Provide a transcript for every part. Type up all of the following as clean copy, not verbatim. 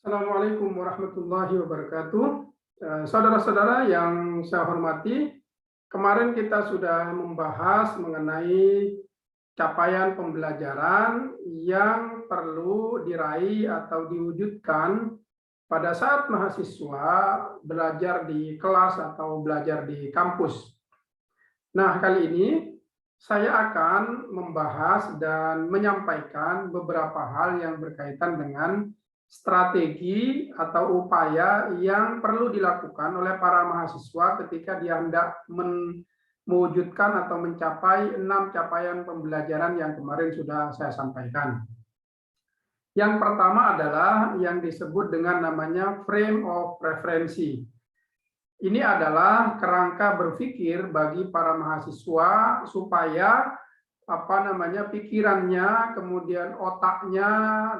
Assalamualaikum warahmatullahi wabarakatuh. Saudara-saudara yang saya hormati, kemarin kita sudah membahas mengenai capaian pembelajaran yang perlu diraih atau diwujudkan pada saat mahasiswa belajar di kelas atau belajar di kampus. Nah, kali ini saya akan membahas dan menyampaikan beberapa hal yang berkaitan dengan strategi atau upaya yang perlu dilakukan oleh para mahasiswa ketika dia hendak mewujudkan atau mencapai 6 capaian pembelajaran yang kemarin sudah saya sampaikan. Yang pertama adalah yang disebut dengan namanya frame of referensi. Ini adalah kerangka berpikir bagi para mahasiswa supaya pikirannya, kemudian otaknya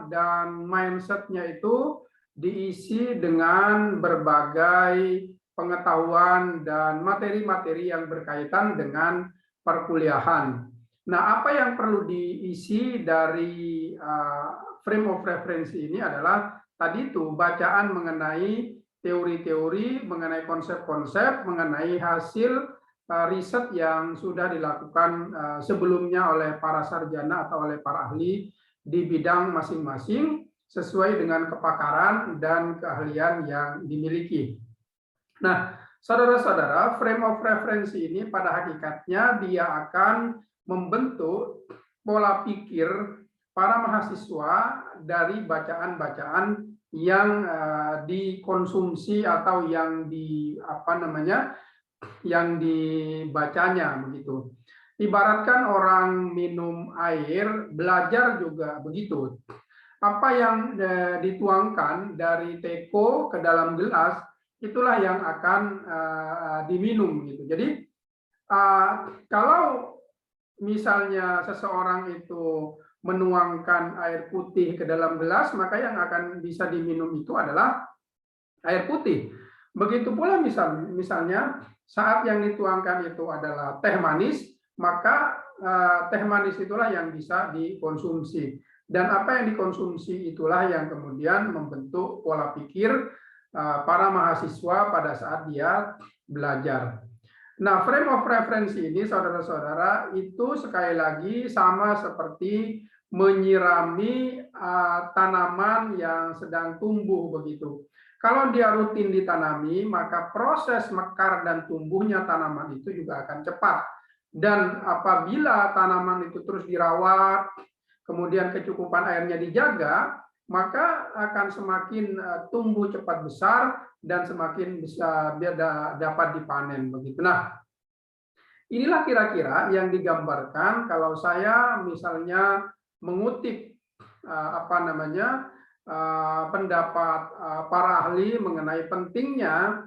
dan mindsetnya itu diisi dengan berbagai pengetahuan dan materi-materi yang berkaitan dengan perkuliahan. Nah, apa yang perlu diisi dari frame of reference ini adalah tadi itu bacaan mengenai teori-teori, mengenai konsep-konsep, mengenai hasil riset yang sudah dilakukan sebelumnya oleh para sarjana atau oleh para ahli di bidang masing-masing sesuai dengan kepakaran dan keahlian yang dimiliki. Nah, saudara-saudara, frame of reference ini pada hakikatnya dia akan membentuk pola pikir para mahasiswa dari bacaan-bacaan yang dikonsumsi atau yang yang dibacanya begitu. Ibaratkan orang minum air, belajar juga begitu. Apa yang dituangkan dari teko ke dalam gelas, itulah yang akan diminum gitu. Jadi kalau misalnya seseorang itu menuangkan air putih ke dalam gelas, maka yang akan bisa diminum itu adalah air putih. Begitu pula misalnya saat yang dituangkan itu adalah teh manis, maka teh manis itulah yang bisa dikonsumsi. Dan apa yang dikonsumsi itulah yang kemudian membentuk pola pikir para mahasiswa pada saat dia belajar. Nah, frame of reference ini, saudara-saudara, itu sekali lagi sama seperti menyirami tanaman yang sedang tumbuh begitu. Kalau dia rutin ditanami, maka proses mekar dan tumbuhnya tanaman itu juga akan cepat. Dan apabila tanaman itu terus dirawat, kemudian kecukupan airnya dijaga, maka akan semakin tumbuh cepat besar dan semakin bisa dapat dipanen begitu. Nah, inilah kira-kira yang digambarkan kalau saya misalnya mengutip pendapat para ahli mengenai pentingnya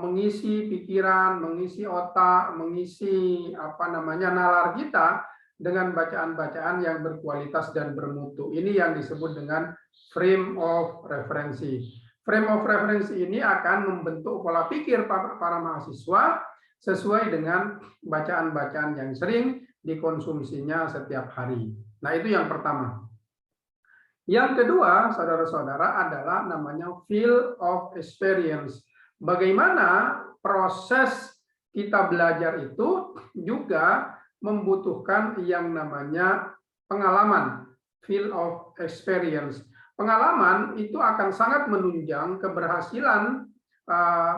mengisi pikiran, mengisi otak, mengisi nalar kita dengan bacaan-bacaan yang berkualitas dan bermutu. Ini yang disebut dengan frame of referensi. Frame of referensi ini akan membentuk pola pikir para mahasiswa sesuai dengan bacaan-bacaan yang sering dikonsumsinya setiap hari. Nah, itu yang pertama. Yang kedua, saudara-saudara, adalah namanya field of experience. Bagaimana proses kita belajar itu juga membutuhkan yang namanya pengalaman, field of experience. Pengalaman itu akan sangat menunjang keberhasilan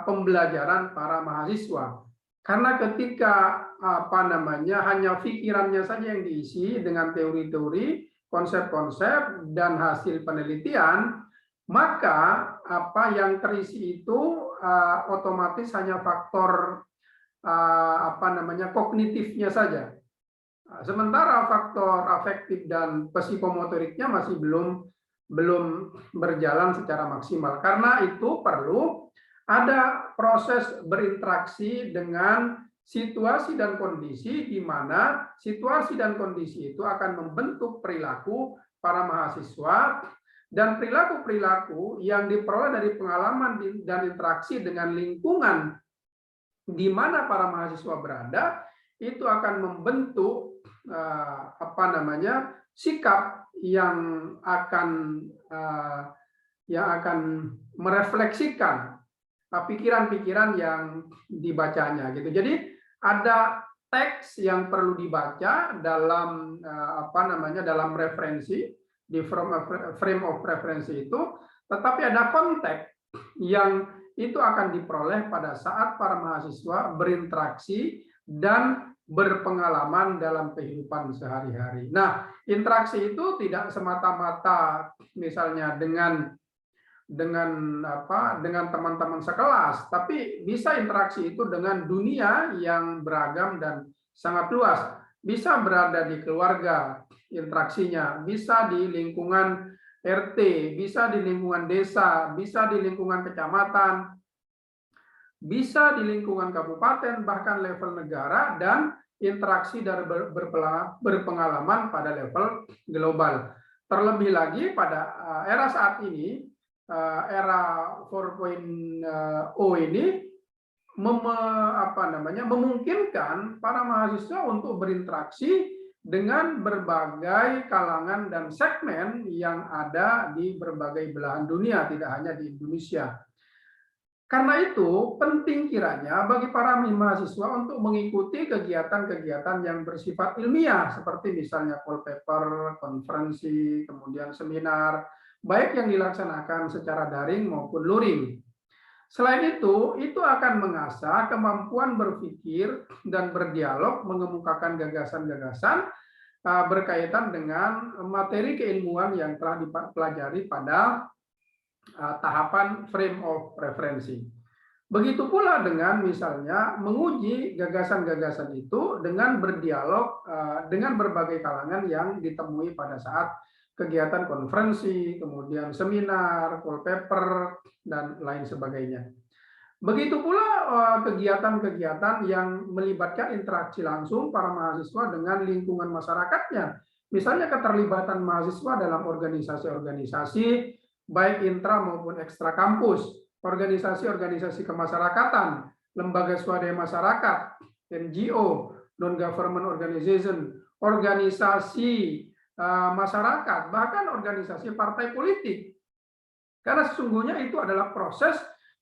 pembelajaran para mahasiswa. Karena ketika hanya pikirannya saja yang diisi dengan teori-teori, konsep-konsep dan hasil penelitian, maka apa yang terisi itu otomatis hanya faktor kognitifnya saja. Sementara faktor afektif dan psikomotoriknya masih belum berjalan secara maksimal. Karena itu perlu ada proses berinteraksi dengan situasi dan kondisi di mana situasi dan kondisi itu akan membentuk perilaku para mahasiswa, dan perilaku-perilaku yang diperoleh dari pengalaman dan interaksi dengan lingkungan di mana para mahasiswa berada itu akan membentuk sikap yang akan yang akan merefleksikan pikiran-pikiran yang dibacanya gitu. Jadi ada teks yang perlu dibaca dalam dalam referensi di frame of reference itu, tetapi ada konteks yang itu akan diperoleh pada saat para mahasiswa berinteraksi dan berpengalaman dalam kehidupan sehari-hari. Nah, interaksi itu tidak semata-mata misalnya dengan teman-teman sekelas, tapi bisa interaksi itu dengan dunia yang beragam dan sangat luas. Bisa berada di keluarga, interaksinya bisa di lingkungan RT, bisa di lingkungan desa, bisa di lingkungan kecamatan, bisa di lingkungan kabupaten, bahkan level negara, dan interaksi dari berpengalaman pada level global. Terlebih lagi pada era saat ini, era 4.0 ini memungkinkan para mahasiswa untuk berinteraksi dengan berbagai kalangan dan segmen yang ada di berbagai belahan dunia, tidak hanya di Indonesia. Karena itu, penting kiranya bagi para mahasiswa untuk mengikuti kegiatan-kegiatan yang bersifat ilmiah, seperti misalnya call paper, konferensi, kemudian seminar, baik yang dilaksanakan secara daring maupun luring. Selain itu akan mengasah kemampuan berpikir dan berdialog, mengemukakan gagasan-gagasan berkaitan dengan materi keilmuan yang telah dipelajari pada tahapan frame of referensi. Begitu pula dengan misalnya menguji gagasan-gagasan itu dengan berdialog dengan berbagai kalangan yang ditemui pada saat kegiatan konferensi, kemudian seminar, call paper, dan lain sebagainya. Begitu pula kegiatan-kegiatan yang melibatkan interaksi langsung para mahasiswa dengan lingkungan masyarakatnya. Misalnya keterlibatan mahasiswa dalam organisasi-organisasi, baik intra maupun ekstra kampus, organisasi-organisasi kemasyarakatan, lembaga swadaya masyarakat, NGO, non-government organization, organisasi masyarakat, bahkan organisasi partai politik. Karena sesungguhnya itu adalah proses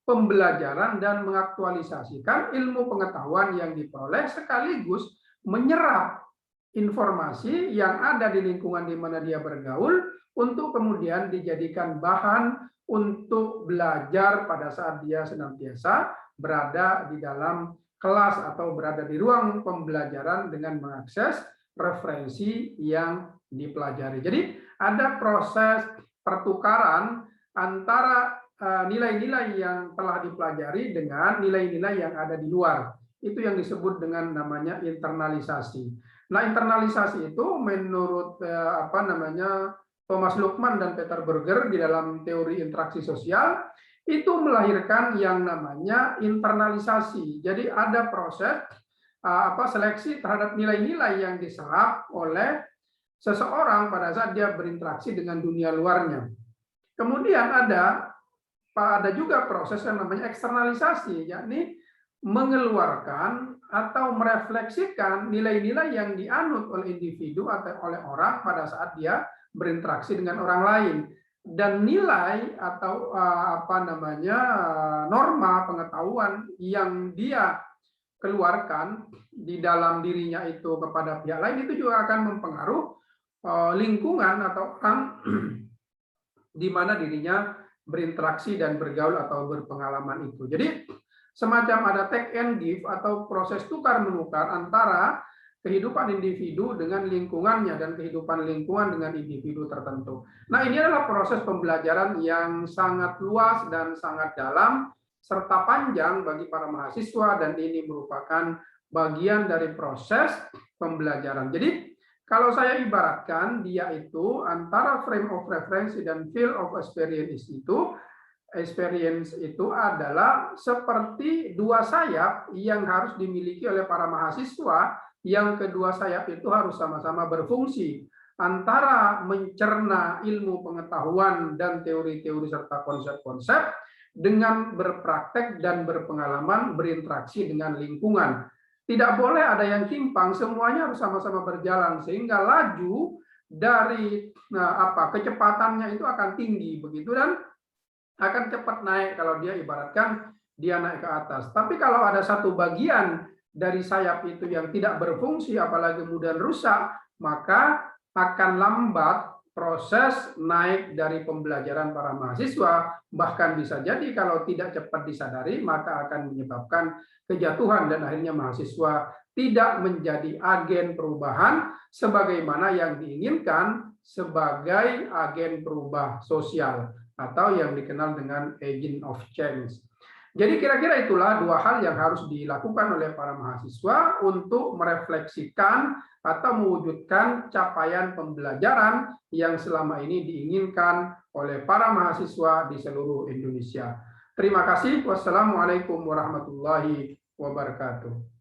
pembelajaran dan mengaktualisasikan ilmu pengetahuan yang diperoleh sekaligus menyerap informasi yang ada di lingkungan di mana dia bergaul untuk kemudian dijadikan bahan untuk belajar pada saat dia senantiasa berada di dalam kelas atau berada di ruang pembelajaran dengan mengakses referensi yang dipelajari. Jadi ada proses pertukaran antara nilai-nilai yang telah dipelajari dengan nilai-nilai yang ada di luar. Itu yang disebut dengan namanya internalisasi. Nah, internalisasi itu menurut Thomas Luckmann dan Peter Berger di dalam teori interaksi sosial itu melahirkan yang namanya internalisasi. Jadi ada proses seleksi terhadap nilai-nilai yang diserap oleh seseorang pada saat dia berinteraksi dengan dunia luarnya. Kemudian ada juga proses yang namanya eksternalisasi, yakni mengeluarkan atau merefleksikan nilai-nilai yang dianut oleh individu atau oleh orang pada saat dia berinteraksi dengan orang lain. Dan nilai atau norma pengetahuan yang dia keluarkan di dalam dirinya itu kepada pihak lain itu juga akan mempengaruhi lingkungan atau orang di mana dirinya berinteraksi dan bergaul atau berpengalaman itu. Jadi semacam ada take and give atau proses tukar-menukar antara kehidupan individu dengan lingkungannya dan kehidupan lingkungan dengan individu tertentu. Nah, ini adalah proses pembelajaran yang sangat luas dan sangat dalam serta panjang bagi para mahasiswa, dan ini merupakan bagian dari proses pembelajaran. Jadi kalau saya ibaratkan dia itu antara frame of reference dan field of experience itu adalah seperti dua sayap yang harus dimiliki oleh para mahasiswa, yang kedua sayap itu harus sama-sama berfungsi antara mencerna ilmu pengetahuan dan teori-teori serta konsep-konsep dengan berpraktek dan berpengalaman berinteraksi dengan lingkungan. Tidak boleh ada yang timpang, semuanya harus sama-sama berjalan sehingga laju dari kecepatannya itu akan tinggi begitu, dan akan cepat naik kalau dia ibaratkan dia naik ke atas. Tapi kalau ada satu bagian dari sayap itu yang tidak berfungsi, apalagi kemudian rusak, maka akan lambat proses naik dari pembelajaran para mahasiswa. Bahkan bisa jadi kalau tidak cepat disadari, maka akan menyebabkan kejatuhan dan akhirnya mahasiswa tidak menjadi agen perubahan sebagaimana yang diinginkan sebagai agen perubah sosial atau yang dikenal dengan agent of change. Jadi kira-kira itulah dua hal yang harus dilakukan oleh para mahasiswa untuk merefleksikan atau mewujudkan capaian pembelajaran yang selama ini diinginkan oleh para mahasiswa di seluruh Indonesia. Terima kasih. Wassalamualaikum warahmatullahi wabarakatuh.